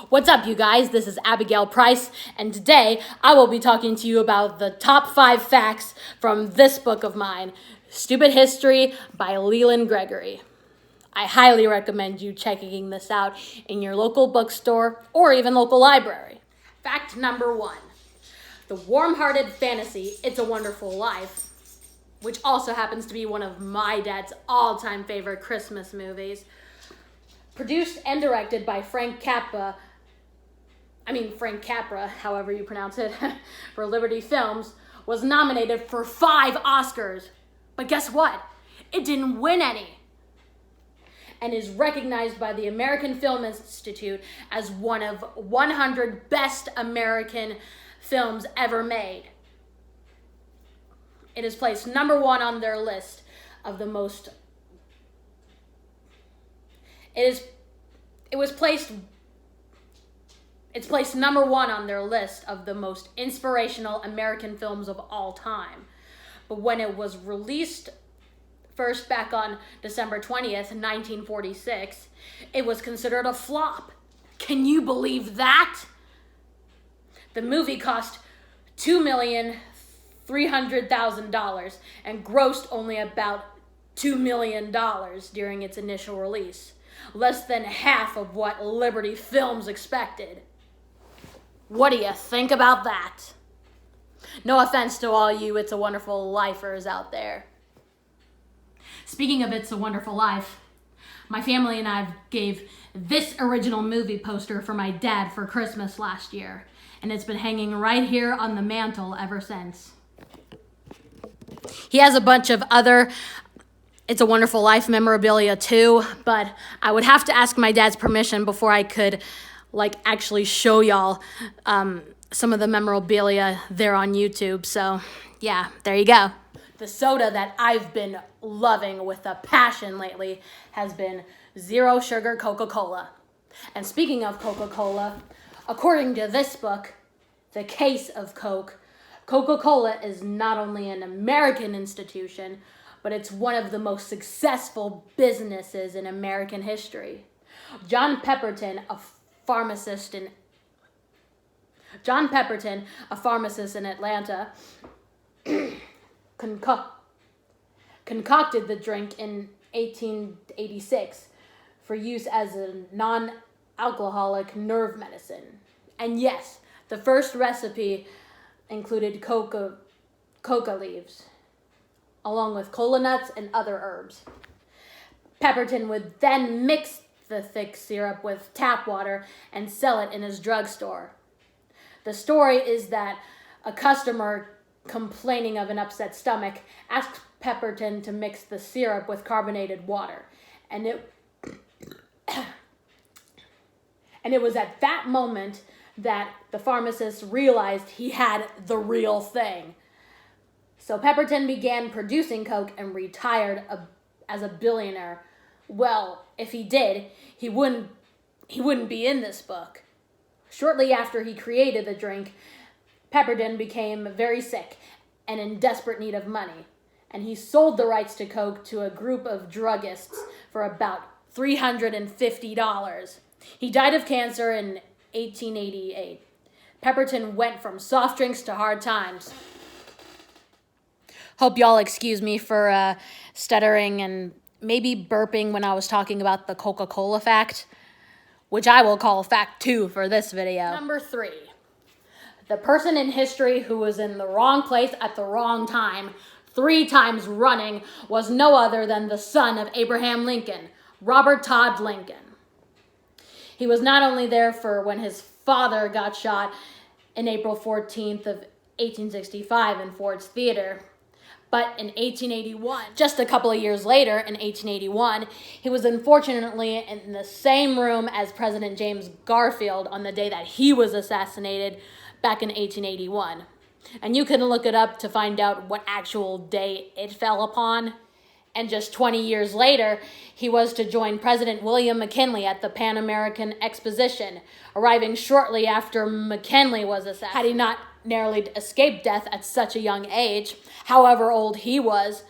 What's up, you guys? This is Abigail Price, and today I will be talking to you about the top 5 facts from this book of mine, Stupid History by Leland Gregory. I highly recommend you checking this out in your local bookstore or even local library. Fact number 1. The warm-hearted fantasy, It's a Wonderful Life, which also happens to be one of my dad's all-time favorite Christmas movies, produced and directed by Frank Capra, however you pronounce it, for Liberty Films, was nominated for 5 Oscars. But guess what? It didn't win any. And is recognized by the American Film Institute as one of 100 best American films ever made. It is placed number 1 on their list of the most... It's placed number 1 on their list of the most inspirational American films of all time. But when it was released first back on December 20th, 1946, it was considered a flop. Can you believe that? The movie cost $2,300,000 and grossed only about $2 million during its initial release. Less than half of what Liberty Films expected. What do you think about that? No offense to all you It's a Wonderful Lifers out there. Speaking of It's a Wonderful Life, my family and I gave this original movie poster for my dad for Christmas last year, and it's been hanging right here on the mantle ever since. He has a bunch of other It's a Wonderful Life memorabilia too, but I would have to ask my dad's permission before I could actually show y'all some of the memorabilia there on YouTube. So yeah, there you go. The soda that I've been loving with a passion lately has been Zero Sugar Coca-Cola. And speaking of Coca-Cola, according to this book, The Case of Coke, Coca-Cola is not only an American institution, but it's one of the most successful businesses in American history. John Pemberton, a pharmacist in Atlanta, concocted the drink in 1886 for use as a non-alcoholic nerve medicine. And yes, the first recipe included coca leaves, along with cola nuts and other herbs. Pemberton would then mix the thick syrup with tap water and sell it in his drugstore. The story is that a customer complaining of an upset stomach asked Pemberton to mix the syrup with carbonated water, and it was at that moment that the pharmacist realized he had the real thing. So Pemberton began producing Coke and retired as a billionaire. Well, if he did, he wouldn't be in this book. Shortly after he created the drink, Pemberton became very sick and in desperate need of money, and he sold the rights to Coke to a group of druggists for about $350. He died of cancer in 1888. Pemberton went from soft drinks to hard times. Hope y'all excuse me for stuttering and maybe burping when I was talking about the Coca-Cola fact, which I will call fact 2 for this video. Number 3. The person in history who was in the wrong place at the wrong time 3 times running was no other than the son of Abraham Lincoln, Robert Todd Lincoln. He was not only there for when his father got shot in April 14th of 1865 in Ford's Theater, but in 1881, just a couple of years later, in 1881, he was unfortunately in the same room as President James Garfield on the day that he was assassinated back in 1881. And you can look it up to find out what actual day it fell upon. And just 20 years later, he was to join President William McKinley at the Pan American Exposition, arriving shortly after McKinley was assassinated. Had he not narrowly escaped death at such a young age, however old he was,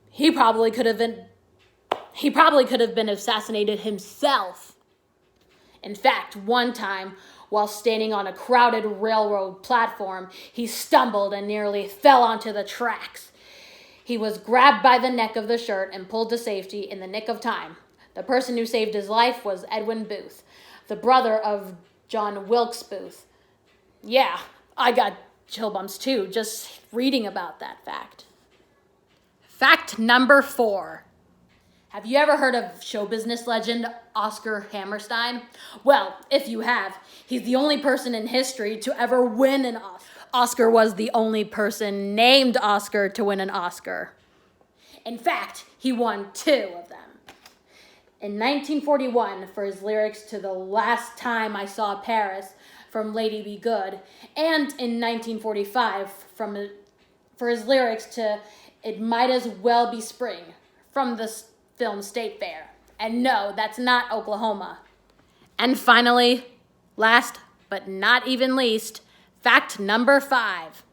he probably could have been assassinated himself In fact, one time, while standing on a crowded railroad platform, he stumbled and nearly fell onto the tracks. He was grabbed by the neck of the shirt and pulled to safety in the nick of time. The person who saved his life was Edwin Booth, the brother of John Wilkes Booth. Yeah, I got chill bumps too, just reading about that fact. Fact number 4. Have you ever heard of show business legend Oscar Hammerstein? Well, if you have, he's the only person in history to ever win an Oscar. Oscar was the only person named Oscar to win an Oscar. In fact, he won 2 of them. In 1941, for his lyrics to The Last Time I Saw Paris from Lady Be Good, and in 1945 for his lyrics to It Might As Well Be Spring from the film State Fair. And no, that's not Oklahoma. And finally, last but not even least, fact number 5.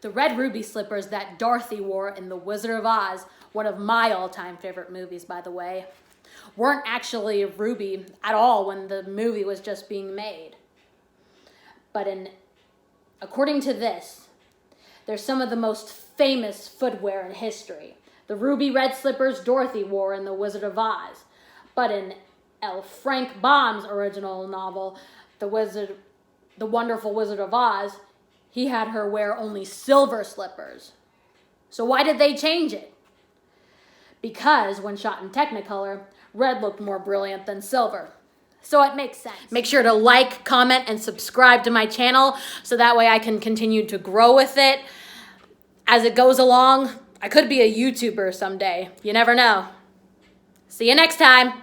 The red ruby slippers that Dorothy wore in The Wizard of Oz, one of my all-time favorite movies, by the way, weren't actually ruby at all when the movie was just being made. But according to this, they're some of the most famous footwear in history. The ruby red slippers Dorothy wore in The Wizard of Oz. But in L. Frank Baum's original novel, The Wonderful Wizard of Oz, he had her wear only silver slippers. So why did they change it? Because when shot in Technicolor, red looked more brilliant than silver. So it makes sense. Make sure to like, comment, and subscribe to my channel so that way I can continue to grow with it. As it goes along, I could be a YouTuber someday. You never know. See you next time.